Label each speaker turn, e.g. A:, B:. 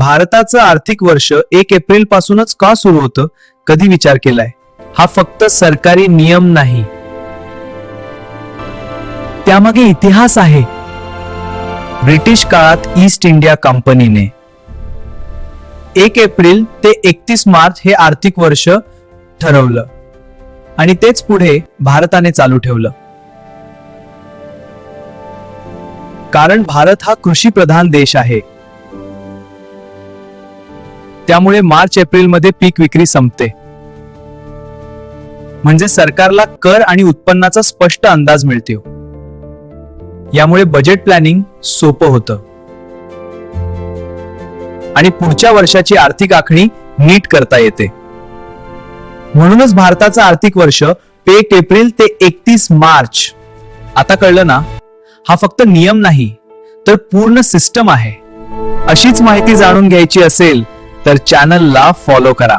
A: भारताचं आर्थिक वर्ष 1 एप्रिल पासूनच का सुरू होतं, कधी विचार केलाय? हा फक्त सरकारी नियम नाही, त्यामागे इतिहास आहे. ब्रिटिश काळात ईस्ट इंडिया कंपनीने 1 एप्रिल ते 31 मार्च हे आर्थिक वर्ष ठरवलं आणि तेच पुढे भारताने चालू ठेवलं. कारण भारत हा कृषी प्रधान देश आहे. त्यामुळे मार्च एप्रिल मध्ये पीक विक्री संपते. म्हणजे सरकारला कर आणि उत्पन्नाचा स्पष्ट अंदाज मिळतो. यामुळे बजेट प्लॅनिंग सोपं होतं आणि पुढच्या वर्षाची आर्थिक आखणी नीट करता येते. म्हणूनच भारताचं आर्थिक वर्ष 1 एप्रिल ते 31 मार्च. आता कळलं ना? हा फक्त नियम नाही, तर पूर्ण सिस्टम आहे. अशीच माहिती जाणून घ्यायची असेल तर चॅनलला फॉलो करा.